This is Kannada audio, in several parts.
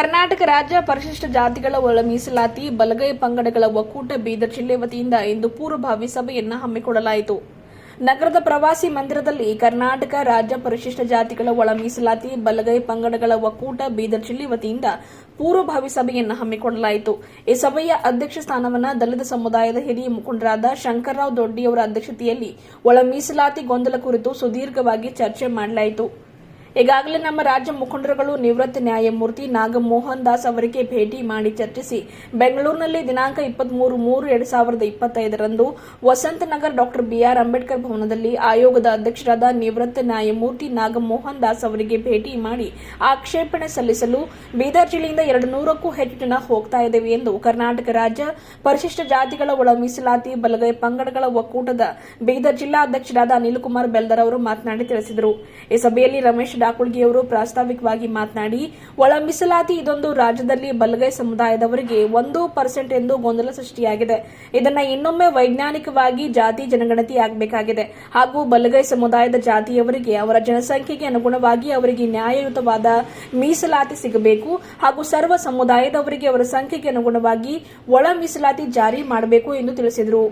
ಕರ್ನಾಟಕ ರಾಜ್ಯ ಪರಿಶಿಷ್ಟ ಜಾತಿಗಳ ಒಳ ಮೀಸಲಾತಿ ಬಲಗೈ ಪಂಗಡಗಳ ಒಕ್ಕೂಟ ಬೀದರ್ ಜಿಲ್ಲೆ ವತಿಯಿಂದ ಇಂದು ಪೂರ್ವಭಾವಿ ಸಭೆಯನ್ನು ಹಮ್ಮಿಕೊಳ್ಳಲಾಯಿತು. ನಗರದ ಪ್ರವಾಸಿ ಮಂದಿರದಲ್ಲಿ ಕರ್ನಾಟಕ ರಾಜ್ಯ ಪರಿಶಿಷ್ಟ ಜಾತಿಗಳ ಒಳ ಮೀಸಲಾತಿ ಬಲಗೈ ಪಂಗಡಗಳ ಒಕ್ಕೂಟ ಬೀದರ್ ಜಿಲ್ಲೆ ವತಿಯಿಂದ ಪೂರ್ವಭಾವಿ ಸಭೆಯನ್ನು ಹಮ್ಮಿಕೊಳ್ಳಲಾಯಿತು. ಈ ಸಭೆಯ ಅಧ್ಯಕ್ಷ ಸ್ಥಾನವನ್ನು ದಲಿತ ಸಮುದಾಯದ ಹಿರಿಯ ಮುಖಂಡರಾದ ಶಂಕರರಾವ್ ದೊಡ್ಡಿ ಅವರ ಅಧ್ಯಕ್ಷತೆಯಲ್ಲಿ ಒಳ ಮೀಸಲಾತಿ ಗೊಂದಲ ಕುರಿತು ಸುದೀರ್ಘವಾಗಿ ಚರ್ಚೆ ಮಾಡಲಾಯಿತು. ಈಗಾಗಲೇ ನಮ್ಮ ರಾಜ್ಯ ಮುಖಂಡರುಗಳು ನಿವೃತ್ತ ನ್ಯಾಯಮೂರ್ತಿ ನಾಗಮೋಹನ್ ದಾಸ್ ಅವರಿಗೆ ಭೇಟಿ ಮಾಡಿ ಚರ್ಚಿಸಿ ಬೆಂಗಳೂರಿನಲ್ಲಿ ದಿನಾಂಕ 23/3/2025 ವಸಂತನಗರ್ ಡಾ. ಬಿಆರ್ ಅಂಬೇಡ್ಕರ್ ಭವನದಲ್ಲಿ ಆಯೋಗದ ಅಧ್ಯಕ್ಷರಾದ ನಿವೃತ್ತ ನ್ಯಾಯಮೂರ್ತಿ ನಾಗಮೋಹನ್ ದಾಸ್ ಅವರಿಗೆ ಭೇಟಿ ಮಾಡಿ ಆಕ್ಷೇಪಣೆ ಸಲ್ಲಿಸಲು ಬೀದರ್ ಜಿಲ್ಲೆಯಿಂದ 200ಕ್ಕೂ ಹೆಚ್ಚು ಜನ ಹೋಗ್ತಾ ಇದ್ದೇವೆ ಎಂದು ಕರ್ನಾಟಕ ರಾಜ್ಯ ಪರಿಶಿಷ್ಟ ಜಾತಿಗಳ ಒಳ ಮೀಸಲಾತಿ ಬಲಗೈ ಪಂಗಡಗಳ ಒಕ್ಕೂಟದ ಬೀದರ್ ಜಿಲ್ಲಾ ಅಧ್ಯಕ್ಷರಾದ ಅನಿಲ್ ಕುಮಾರ್ ಬೆಲ್ದರ್ ಅವರು ಮಾತನಾಡಿ ತಿಳಿಸಿದರು. ಈ ಸಭೆಯಲ್ಲಿ ರಮೇಶ್ ಡಾಕುಳ್ಗಿಯವರು ಪ್ರಾಸ್ತಾವಿಕವಾಗಿ ಮಾತನಾಡಿ, ಒಳ ಮೀಸಲಾತಿ ಇದೊಂದು ರಾಜ್ಯದಲ್ಲಿ ಬಲಗೈ ಸಮುದಾಯದವರಿಗೆ 1% ಎಂದು ಗೊಂದಲ ಸೃಷ್ಟಿಯಾಗಿದೆ. ಇದನ್ನ ಇನ್ನೊಮ್ಮೆ ವೈಜ್ಞಾನಿಕವಾಗಿ ಜಾತಿ ಜನಗಣತಿ ಆಗಬೇಕಾಗಿದೆ ಹಾಗೂ ಬಲಗೈ ಸಮುದಾಯದ ಜಾತಿಯವರಿಗೆ ಅವರ ಜನಸಂಖ್ಯೆಗೆ ಅನುಗುಣವಾಗಿ ಅವರಿಗೆ ನ್ಯಾಯಯುತವಾದ ಮೀಸಲಾತಿ ಸಿಗಬೇಕು ಹಾಗೂ ಸರ್ವ ಸಮುದಾಯದವರಿಗೆ ಅವರ ಸಂಖ್ಯೆಗೆ ಅನುಗುಣವಾಗಿ ಒಳ ಮೀಸಲಾತಿ ಜಾರಿ ಮಾಡಬೇಕು ಎಂದು ತಿಳಿಸಿದರು.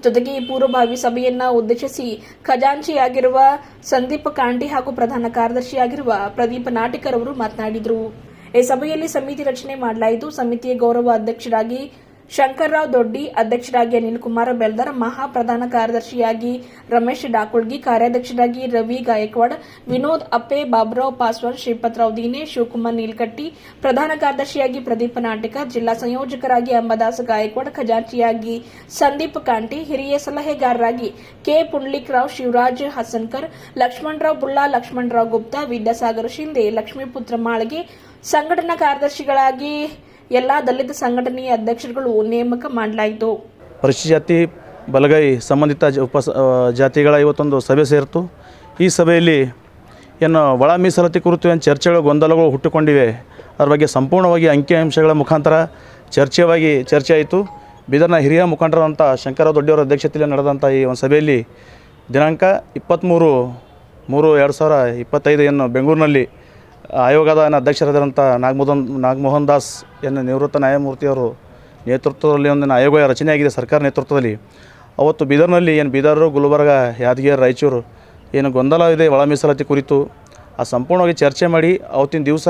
ಜೊತೆಗೆ ಈ ಪೂರ್ವಭಾವಿ ಸಭೆಯನ್ನ ಉದ್ದೇಶಿಸಿ ಖಜಾಂಚಿಯಾಗಿರುವ ಸಂದೀಪ್ ಕಾಂಟಿ ಹಾಗೂ ಪ್ರಧಾನ ಕಾರ್ಯದರ್ಶಿಯಾಗಿರುವ ಪ್ರದೀಪ್ ನಾಟಿಕರ್ ಅವರು ಮಾತನಾಡಿದರು. ಈ ಸಭೆಯಲ್ಲಿ ಸಮಿತಿ ರಚನೆ ಮಾಡಲಾಯಿತು. ಸಮಿತಿಯ ಗೌರವ ಅಧ್ಯಕ್ಷರಾಗಿ ಶಂಕರರಾವ್ ದೊಡ್ಡಿ, ಅಧ್ಯಕ್ಷರಾಗಿ ಅನಿಲ್ ಕುಮಾರ್ ಬೆಲ್ದರ್, ಮಹಾ ಪ್ರಧಾನ ಕಾರ್ಯದರ್ಶಿಯಾಗಿ ರಮೇಶ್ ಡಾಕುಳ್ಗಿ, ಕಾರ್ಯಾಧ್ಯಕ್ಷರಾಗಿ ರವಿ ಗಾಯಕ್ವಾಡ್, ವಿನೋದ್ ಅಪ್ಪೆ, ಬಾಬುರಾವ್ ಪಾಸ್ವಾನ್, ಶ್ರೀಪತರಾವ್ ದೀನೆ, ಶಿವಕುಮಾರ್ ನೀಲ್ಕಟ್ಟಿ, ಪ್ರಧಾನ ಕಾರ್ಯದರ್ಶಿಯಾಗಿ ಪ್ರದೀಪ್ ನಾಟಿಕರ್, ಜಿಲ್ಲಾ ಸಂಯೋಜಕರಾಗಿ ಅಂಬಾದಾಸ್ ಗಾಯಕ್ವಾಡ್, ಖಜಾಂಚಿಯಾಗಿ ಸಂದೀಪ್ ಕಾಂಟಿ, ಹಿರಿಯ ಸಲಹೆಗಾರರಾಗಿ ಕೆ ಪುಂಡ್ಲಿಕ್ರಾವ್, ಶಿವರಾಜ್ ಹಸನ್ಕರ್, ಲಕ್ಷ್ಮಣರಾವ್ ಬುಳ್ಳಾ, ಲಕ್ಷ್ಮಣರಾವ್ ಗುಪ್ತಾ, ವಿದ್ಯಾಸಾಗರ್ ಶಿಂದೆ, ಲಕ್ಷ್ಮೀಪುತ್ರ ಮಾಳಗೆ, ಸಂಘಟನಾ ಕಾರ್ಯದರ್ಶಿಗಳಾಗಿ ಎಲ್ಲ ದಲಿತ ಸಂಘಟನೆಯ ಅಧ್ಯಕ್ಷರುಗಳು ನೇಮಕ ಮಾಡಲಾಯಿತು. ಪರಿಶಿಷ್ಟ ಜಾತಿ ಬಲಗೈ ಸಂಬಂಧಿತ ಜಾತಿಗಳ ಇವತ್ತೊಂದು ಸಭೆ ಸೇರಿತು. ಈ ಸಭೆಯಲ್ಲಿ ಏನು ಒಳ ಮೀಸಲಾತಿ ಕುರಿತು ಏನು ಚರ್ಚೆಗಳು ಗೊಂದಲಗಳು ಹುಟ್ಟುಕೊಂಡಿವೆ, ಅದರ ಬಗ್ಗೆ ಸಂಪೂರ್ಣವಾಗಿ ಅಂಕಿಅಂಶಗಳ ಮುಖಾಂತರ ಚರ್ಚೆ ಆಯಿತು. ಬೀದರ್ನ ಹಿರಿಯ ಮುಖಂಡರಾದಂಥ ಶಂಕರರಾವ್ ದೊಡ್ಡಿಯವರ ಅಧ್ಯಕ್ಷತೆಯಲ್ಲಿ ನಡೆದಂಥ ಈ ಒಂದು ಸಭೆಯಲ್ಲಿ ದಿನಾಂಕ 23/3/2025 ಏನು ಬೆಂಗಳೂರಿನಲ್ಲಿ ಆಯೋಗದ ಅಧ್ಯಕ್ಷರಾದಂಥ ನಾಗಮೋಹನ್ ದಾಸ್ ನಿವೃತ್ತ ನ್ಯಾಯಮೂರ್ತಿಯವರು ನೇತೃತ್ವದಲ್ಲಿ ಒಂದು ಆಯೋಗ ರಚನೆಯಾಗಿದೆ ಸರ್ಕಾರ ನೇತೃತ್ವದಲ್ಲಿ. ಅವತ್ತು ಬೀದರ್ನಲ್ಲಿ ಬೀದರ್, ಗುಲ್ಬರ್ಗ, ಯಾದಗಿರಿ, ರಾಯಚೂರು ಏನು ಗೊಂದಲ ಇದೆ ಒಳ ಮೀಸಲಾತಿ ಕುರಿತು ಸಂಪೂರ್ಣವಾಗಿ ಚರ್ಚೆ ಮಾಡಿ ಅವತ್ತಿನ ದಿವಸ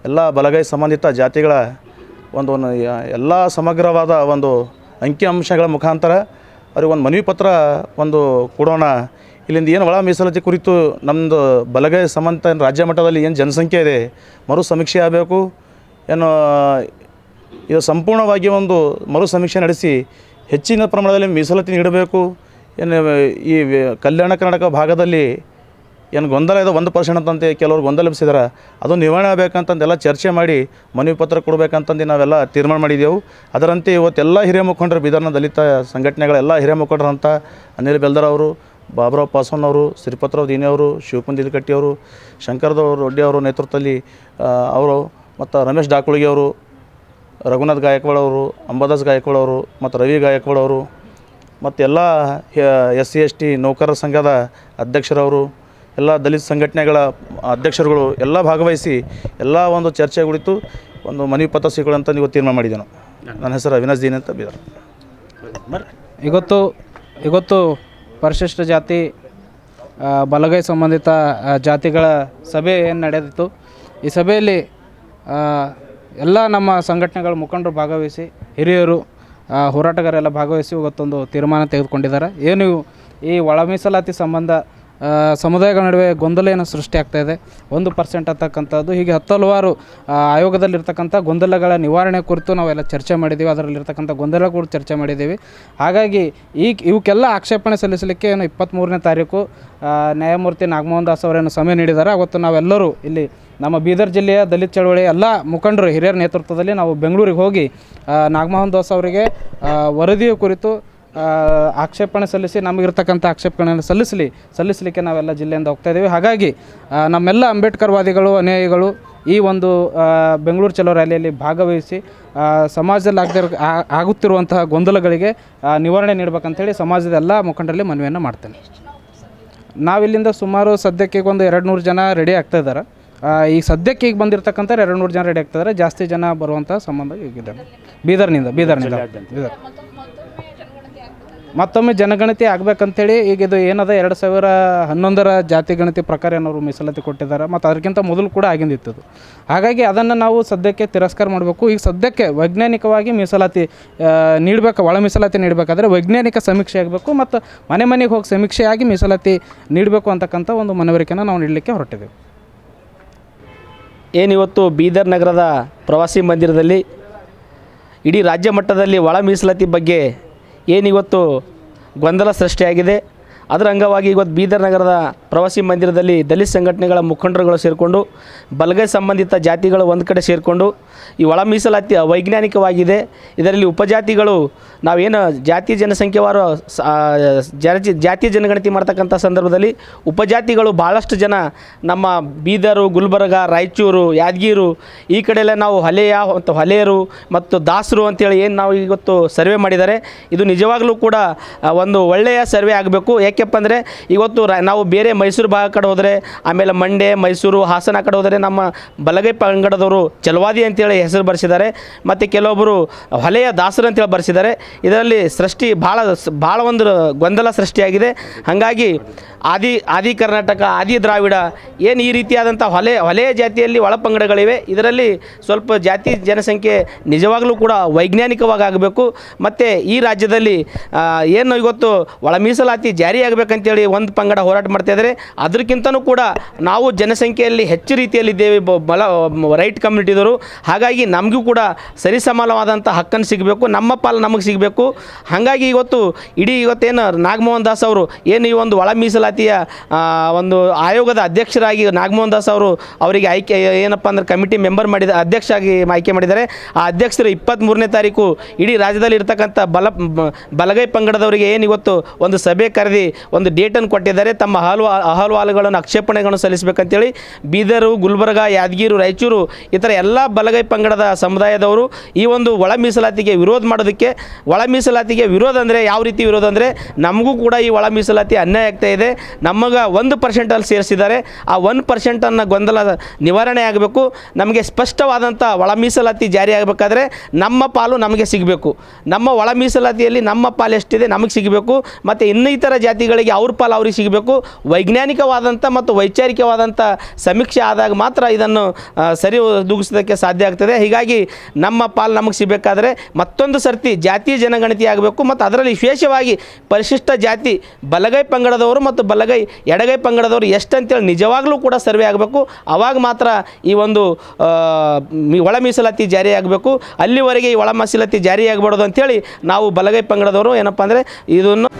ಎಲ್ಲ ಬಲಗೈ ಸಂಬಂಧಿತ ಜಾತಿಗಳ ಒಂದು ಎಲ್ಲ ಸಮಗ್ರವಾದ ಒಂದು ಅಂಕಿಅಂಶಗಳ ಮುಖಾಂತರ ಅವ್ರಿಗೆ ಒಂದು ಮನವಿ ಪತ್ರ ಕೊಡೋಣ. ಇಲ್ಲಿಂದ ಏನು ಒಳ ಮೀಸಲಾತಿ ಕುರಿತು ನಮ್ಮದು ಬಲಗೈ ಸಂಬಂಧ ರಾಜ್ಯ ಮಟ್ಟದಲ್ಲಿ ಏನು ಜನಸಂಖ್ಯೆ ಇದೆ ಮರು ಸಮೀಕ್ಷೆ ಆಗಬೇಕು, ಇದು ಸಂಪೂರ್ಣವಾಗಿ ಒಂದು ಮರು ಸಮೀಕ್ಷೆ ನಡೆಸಿ ಹೆಚ್ಚಿನ ಪ್ರಮಾಣದಲ್ಲಿ ಮೀಸಲಾತಿ ನೀಡಬೇಕು. ಈ ಕಲ್ಯಾಣ ಕರ್ನಾಟಕ ಭಾಗದಲ್ಲಿ ಗೊಂದಲ ಇದೆ 1% ಅಂತಂತೆ ಕೆಲವರು ಗೊಂದಲ ಎಬ್ಬಿಸಿದಾರೆ, ಅದು ನಿವಾರಣೆ ಆಗಬೇಕಂತಂದೆಲ್ಲ ಚರ್ಚೆ ಮಾಡಿ ಮನವಿ ಪತ್ರ ಕೊಡಬೇಕಂತಂದು ನಾವೆಲ್ಲ ತೀರ್ಮಾನ ಮಾಡಿದೆವು. ಅದರಂತೆ ಇವತ್ತೆಲ್ಲ ಹಿರಿಯ ಮುಖಂಡರು, ಬೀದರ್ನ ದಲಿತ ಸಂಘಟನೆಗಳೆಲ್ಲ ಹಿರಿಯ ಮುಖಂಡರಂತ ಅನಿಲ್ ಬೆಲ್ದರ್ ಅವರು, ಬಾಬುರಾವ್ ಪಾಸ್ವಾನ್ ಅವರು, ಶ್ರೀಪತರಾವ್ ದೀನೆ ಅವರು, ಶಿವಕುಮಾರ್ ನೀಲ್ಕಟ್ಟಿ ಅವರು, ಶಂಕರರಾವ್ ದೊಡ್ಡಿ ಅವರ ನೇತೃತ್ವದಲ್ಲಿ ಅವರು ಮತ್ತು ರಮೇಶ್ ಡಾಕುಳ್ಗಿ ಅವರು, ರಘುನಾಥ್ ಗಾಯಕ್ವಾಡ್ ಅವರು, ಅಂಬಾದಾಸ್ ಗಾಯಕ್ವಾಡ್ ಅವರು ಮತ್ತು ರವಿ ಗಾಯಕ್ವಾಡ್ ಅವರು ಮತ್ತು ಎಲ್ಲ SC/ST ನೌಕರರ ಸಂಘದ ಅಧ್ಯಕ್ಷರವರು, ಎಲ್ಲ ದಲಿತ ಸಂಘಟನೆಗಳ ಅಧ್ಯಕ್ಷರುಗಳು ಎಲ್ಲ ಭಾಗವಹಿಸಿ ಎಲ್ಲ ಒಂದು ಚರ್ಚೆ ಕುರಿತು ಒಂದು ಮನವಿ ಪತ್ರ ಸ್ವೀಕರಿಸುವಂತ ನೀವು ತೀರ್ಮಾನ ಮಾಡಿದ್ದೇನೆ. ನನ್ನ ಹೆಸರು ಅವಿನಾಶ್ ದೀನ್ ಅಂತ ಬೀದರ್. ಇವತ್ತು ಪರಿಶಿಷ್ಟ ಜಾತಿ ಬಲಗೈ ಸಂಬಂಧಿತ ಜಾತಿಗಳ ಸಭೆ ಏನು ನಡೆದಿತ್ತು. ಈ ಸಭೆಯಲ್ಲಿ ಎಲ್ಲ ನಮ್ಮ ಸಂಘಟನೆಗಳ ಮುಖಂಡರು ಭಾಗವಹಿಸಿ, ಹಿರಿಯರು, ಹೋರಾಟಗಾರೆಲ್ಲ ಭಾಗವಹಿಸಿ ಇವತ್ತೊಂದು ತೀರ್ಮಾನ ತೆಗೆದುಕೊಂಡಿದ್ದಾರೆ. ಏನು ಈ ಒಳ ಮೀಸಲಾತಿ ಸಂಬಂಧ ಸಮುದಾಯಗಳ ನಡುವೆ ಗೊಂದಲ ಏನು ಸೃಷ್ಟಿ ಆಗ್ತಾಯಿದೆ, 1% ಅಂತಕ್ಕಂಥದ್ದು, ಹೀಗೆ ಹಲವಾರು ಆಯೋಗದಲ್ಲಿರ್ತಕ್ಕಂಥ ಗೊಂದಲಗಳ ನಿವಾರಣೆ ಕುರಿತು ನಾವೆಲ್ಲ ಚರ್ಚೆ ಮಾಡಿದ್ದೀವಿ. ಅದರಲ್ಲಿರ್ತಕ್ಕಂಥ ಗೊಂದಲ ಕೂಡ ಚರ್ಚೆ ಮಾಡಿದ್ದೀವಿ. ಹಾಗಾಗಿ ಇವಕ್ಕೆಲ್ಲ ಆಕ್ಷೇಪಣೆ ಸಲ್ಲಿಸಲಿಕ್ಕೆ ಏನು 23ನೇ ತಾರೀಕು ನ್ಯಾಯಮೂರ್ತಿ ನಾಗಮೋಹನ್ ದಾಸ್ ಅವರೇನು ಸಮಯ ನೀಡಿದ್ದಾರೆ. ಅವತ್ತು ನಾವೆಲ್ಲರೂ ಇಲ್ಲಿ ನಮ್ಮ ಬೀದರ್ ಜಿಲ್ಲೆಯ ದಲಿತ ಚಳವಳಿ ಎಲ್ಲ ಮುಖಂಡರು ಹಿರಿಯರ ನೇತೃತ್ವದಲ್ಲಿ ನಾವು ಬೆಂಗಳೂರಿಗೆ ಹೋಗಿ ನಾಗಮೋಹನ್ ದಾಸ್ ಅವರಿಗೆ ವರದಿಯ ಕುರಿತು ಆಕ್ಷೇಪಣೆ ಸಲ್ಲಿಸಿ ನಮಗಿರ್ತಕ್ಕಂಥ ಆಕ್ಷೇಪಣೆಯನ್ನು ಸಲ್ಲಿಸಲಿಕ್ಕೆ ನಾವೆಲ್ಲ ಜಿಲ್ಲೆಯಿಂದ ಹೋಗ್ತಾ ಇದ್ದೀವಿ. ಹಾಗಾಗಿ ನಮ್ಮೆಲ್ಲ ಅಂಬೇಡ್ಕರ್ವಾದಿಗಳು, ಅನುಯಾಯಿಗಳು ಈ ಒಂದು ಬೆಂಗಳೂರು ಚಲೋ ರ್ಯಾಲಿಯಲ್ಲಿ ಭಾಗವಹಿಸಿ ಸಮಾಜದಲ್ಲಿ ಆಗುತ್ತಿರುವಂತಹ ಗೊಂದಲಗಳಿಗೆ ನಿವಾರಣೆ ನೀಡಬೇಕಂತೇಳಿ ಸಮಾಜದ ಎಲ್ಲ ಮುಖಂಡರಲ್ಲಿ ಮನವಿಯನ್ನು ಮಾಡ್ತೇನೆ. ನಾವಿಲ್ಲಿಂದ ಸುಮಾರು ಸದ್ಯಕ್ಕೆ ಒಂದು 200 ಜನ ರೆಡಿ ಆಗ್ತಾ ಇದ್ದಾರೆ. ಈಗ ಸದ್ಯಕ್ಕೆ ಈಗ ಬಂದಿರತಕ್ಕಂಥ 200 ಜನ ರೆಡಿ ಆಗ್ತಿದ್ದಾರೆ. ಜಾಸ್ತಿ ಜನ ಬರುವಂಥ ಸಂಬಂಧ ಈಗಿದೆ ಬೀದರ್ನಿಂದ. ಮತ್ತೊಮ್ಮೆ ಜನಗಣತಿ ಆಗಬೇಕಂತೇಳಿ ಈಗ ಇದು ಏನದ 2011ರ ಜಾತಿ ಗಣತಿ ಪ್ರಕಾರ ಏನವರು ಮೀಸಲಾತಿ ಕೊಟ್ಟಿದ್ದಾರೆ. ಮತ್ತು ಅದಕ್ಕಿಂತ ಮೊದಲು ಕೂಡ ಆಗಿಂದಿತ್ತು. ಹಾಗಾಗಿ ಅದನ್ನು ನಾವು ಸದ್ಯಕ್ಕೆ ತಿರಸ್ಕಾರ ಮಾಡಬೇಕು. ಈಗ ಸದ್ಯಕ್ಕೆ ವೈಜ್ಞಾನಿಕವಾಗಿ ಮೀಸಲಾತಿ ನೀಡಬೇಕು. ಒಳ ಮೀಸಲಾತಿ ನೀಡಬೇಕಾದ್ರೆ ವೈಜ್ಞಾನಿಕ ಸಮೀಕ್ಷೆ ಆಗಬೇಕು ಮತ್ತು ಮನೆಗೆ ಹೋಗಿ ಸಮೀಕ್ಷೆಯಾಗಿ ಮೀಸಲಾತಿ ನೀಡಬೇಕು ಅಂತಕ್ಕಂಥ ಒಂದು ಮನವರಿಕೆಯನ್ನು ನಾವು ನೀಡಲಿಕ್ಕೆ ಹೊರಟಿದ್ದೇವೆ. ಏನಿವತ್ತು ಬೀದರ್ ನಗರದ ಪ್ರವಾಸಿ ಮಂದಿರದಲ್ಲಿ ಇಡೀ ರಾಜ್ಯ ಮಟ್ಟದಲ್ಲಿ ಒಳ ಮೀಸಲಾತಿ ಬಗ್ಗೆ ಏನಿವತ್ತು ಗೊಂದಲ ಸೃಷ್ಟಿಯಾಗಿದೆ, ಅದರ ಅಂಗವಾಗಿ ಇವತ್ತು ಬೀದರ್ ನಗರದ ಪ್ರವಾಸಿ ಮಂದಿರದಲ್ಲಿ ದಲಿತ ಸಂಘಟನೆಗಳ ಮುಖಂಡರುಗಳು ಸೇರಿಕೊಂಡು ಬಲಗೈ ಸಂಬಂಧಿತ ಜಾತಿಗಳು ಒಂದು ಕಡೆ ಸೇರಿಕೊಂಡು ಈ ಒಳ ಮೀಸಲಾತಿ ಅವೈಜ್ಞಾನಿಕವಾಗಿದೆ. ಇದರಲ್ಲಿ ಉಪಜಾತಿಗಳು ನಾವೇನು ಜಾತಿ ಜನಸಂಖ್ಯೆವಾರು ಜಾತಿ ಜನಗಣತಿ ಮಾಡ್ತಕ್ಕಂಥ ಸಂದರ್ಭದಲ್ಲಿ ಉಪಜಾತಿಗಳು ಭಾಳಷ್ಟು ಜನ ನಮ್ಮ ಬೀದರು, ಗುಲ್ಬರ್ಗ, ರಾಯಚೂರು, ಯಾದಗಿರಿ ಈ ಕಡೆಯೆಲ್ಲ ನಾವು ಹೊಲೆಯರು ಮತ್ತು ದಾಸರು ಅಂತೇಳಿ ಏನು ನಾವು ಇವತ್ತು ಸರ್ವೆ ಮಾಡಿದ್ದಾರೆ. ಇದು ನಿಜವಾಗಲೂ ಕೂಡ ಒಂದು ಒಳ್ಳೆಯ ಸರ್ವೆ ಆಗಬೇಕು. ಯಾಕೆಪ್ಪ ಅಂದರೆ ಇವತ್ತು ನಾವು ಬೇರೆ ಮೈಸೂರು ಭಾಗ ಕಡೆ ಹೋದರೆ, ಆಮೇಲೆ ಮಂಡ್ಯ, ಮೈಸೂರು, ಹಾಸನ ಕಡೆ ಹೋದರೆ ನಮ್ಮ ಬಲಗೈ ಪಂಗಡದವರು ಚಲವಾದಿ ಅಂತೇಳಿ ಹೆಸರು ಬರೆಸಿದ್ದಾರೆ ಮತ್ತು ಕೆಲವೊಬ್ಬರು ಹೊಲೆಯ ದಾಸರು ಅಂತೇಳಿ ಬರೆಸಿದ್ದಾರೆ. ಇದರಲ್ಲಿ ಭಾಳ ಒಂದು ಗೊಂದಲ ಸೃಷ್ಟಿಯಾಗಿದೆ. ಹಾಗಾಗಿ ಆದಿ ಕರ್ನಾಟಕ, ಆದಿ ದ್ರಾವಿಡ ಏನು ಈ ರೀತಿಯಾದಂಥ ಹೊಲೆಯ ಜಾತಿಯಲ್ಲಿ ಒಳಪಂಗಡಗಳಿವೆ. ಇದರಲ್ಲಿ ಸ್ವಲ್ಪ ಜಾತಿ ಜನಸಂಖ್ಯೆ ನಿಜವಾಗಲೂ ಕೂಡ ವೈಜ್ಞಾನಿಕವಾಗಿ ಆಗಬೇಕು. ಮತ್ತು ಈ ರಾಜ್ಯದಲ್ಲಿ ಏನು ಇವತ್ತು ಒಳ ಮೀಸಲಾತಿ ಜಾರಿಯಾಗಬೇಕಂತೇಳಿ ಒಂದು ಪಂಗಡ ಹೋರಾಟ ಮಾಡ್ತಾಯಿದ್ದಾರೆ. ಅದಕ್ಕಿಂತನೂ ಕೂಡ ನಾವು ಜನಸಂಖ್ಯೆಯಲ್ಲಿ ಹೆಚ್ಚು ರೀತಿಯಲ್ಲಿದ್ದೇವೆ ರೈಟ್ ಕಮ್ಯುನಿಟಿದವರು. ಹಾಗಾಗಿ ನಮಗೂ ಕೂಡ ಸರಿಸಮಾನವಾದಂಥ ಹಕ್ಕನ್ನು ಸಿಗಬೇಕು, ನಮ್ಮ ಪಾಲು ನಮಗೆ ಸಿಗಬೇಕು. ಹಾಗಾಗಿ ಇವತ್ತೇನು ನಾಗಮೋಹನ್ ದಾಸ್ ಅವರು ಏನು ಈ ಒಂದು ಒಳ ಮೀಸಲಾತಿಯ ಒಂದು ಆಯೋಗದ ಅಧ್ಯಕ್ಷರಾಗಿ ನಾಗಮೋಹನ್ ದಾಸ್ ಅವರಿಗೆ ಆಯ್ಕೆ ಏನಪ್ಪ ಅಂದ್ರೆ ಕಮಿಟಿ ಮೆಂಬರ್ ಅಧ್ಯಕ್ಷರಾಗಿ ಆಯ್ಕೆ ಮಾಡಿದ್ದಾರೆ. ಆ ಅಧ್ಯಕ್ಷರು 23ನೇ ತಾರೀಕು ಇಡೀ ರಾಜ್ಯದಲ್ಲಿ ಇರ್ತಕ್ಕಂಥ ಬಲಗೈ ಪಂಗಡದವರಿಗೆ ಏನು ಇವತ್ತು ಒಂದು ಸಭೆ ಕರೆದಿ ಒಂದು ಡೇಟನ್ನು ಕೊಟ್ಟಿದ್ದಾರೆ. ತಮ್ಮ ಅಹವಾಲುಗಳನ್ನು ಆಕ್ಷೇಪಣೆಗಳನ್ನು ಸಲ್ಲಿಸಬೇಕಂತೇಳಿ ಬೀದರು, ಗುಲ್ಬರ್ಗ, ಯಾದಗಿರಿ, ರಾಯಚೂರು ಇತರ ಎಲ್ಲ ಬಲಗೈ ಪಂಗಡದ ಸಮುದಾಯದವರು ಈ ಒಂದು ಒಳ ಮೀಸಲಾತಿಗೆ ವಿರೋಧ ಮಾಡೋದಕ್ಕೆ, ಒಳ ಮೀಸಲಾತಿಗೆ ವಿರೋಧ ಅಂದರೆ ಯಾವ ರೀತಿ ವಿರೋಧ ಅಂದರೆ ನಮಗೂ ಕೂಡ ಈ ಒಳ ಮೀಸಲಾತಿ ಅನ್ಯಾಯ ಆಗ್ತಾ ಇದೆ. ನಮಗೆ 1% ಸೇರಿಸಿದ್ದಾರೆ. ಆ 1% ಗೊಂದಲ ನಿವಾರಣೆ ಆಗಬೇಕು. ನಮಗೆ ಸ್ಪಷ್ಟವಾದಂಥ ಒಳ ಮೀಸಲಾತಿ ಜಾರಿ ಆಗಬೇಕಾದ್ರೆ ನಮ್ಮ ಪಾಲು ನಮಗೆ ಸಿಗಬೇಕು. ನಮ್ಮ ಒಳ ಮೀಸಲಾತಿಯಲ್ಲಿ ನಮ್ಮ ಪಾಲು ಎಷ್ಟಿದೆ ನಮಗೆ ಸಿಗಬೇಕು ಮತ್ತು ಇನ್ನಿತರ ಜಾತಿಗಳಿಗೆ ಅವ್ರ ಪಾಲು ಅವ್ರಿಗೆ ಸಿಗಬೇಕು. ವೈಜ್ಞಾನಿಕವಾದಂಥ ಮತ್ತು ವೈಚಾರಿಕವಾದಂಥ ಸಮೀಕ್ಷೆ ಆದಾಗ ಮಾತ್ರ ಇದನ್ನು ಸರಿದೂಗಿಸೋದಕ್ಕೆ ಸಾಧ್ಯ ಆಗ್ತದೆ. ಹೀಗಾಗಿ ನಮ್ಮ ಪಾಲು ನಮಗೆ ಸಿಗಬೇಕಾದ್ರೆ ಮತ್ತೊಂದು ಸರ್ತಿ ಜಾತಿ ಜನಗಣತಿ ಆಗಬೇಕು ಮತ್ತು ಅದರಲ್ಲಿ ವಿಶೇಷವಾಗಿ ಪರಿಶಿಷ್ಟ ಜಾತಿ ಬಲಗೈ ಪಂಗಡದವರು ಮತ್ತು ಬಲಗೈ ಎಡಗೈ ಪಂಗಡದವರು ಎಷ್ಟಂತೇಳಿ ನಿಜವಾಗ್ಲೂ ಕೂಡ ಸರ್ವೆ ಆಗಬೇಕು. ಆವಾಗ ಮಾತ್ರ ಈ ಒಂದು ಒಳ ಮೀಸಲಾತಿ ಜಾರಿ ಆಗಬೇಕು. ಅಲ್ಲಿವರೆಗೆ ಈ ಒಳ ಮೀಸಲಾತಿ ಜಾರಿ ಆಗಬಾರ್ದು ಅಂಥೇಳಿ ನಾವು ಬಲಗೈ ಪಂಗಡದವರು ಏನಪ್ಪ ಅಂದರೆ ಇದನ್ನು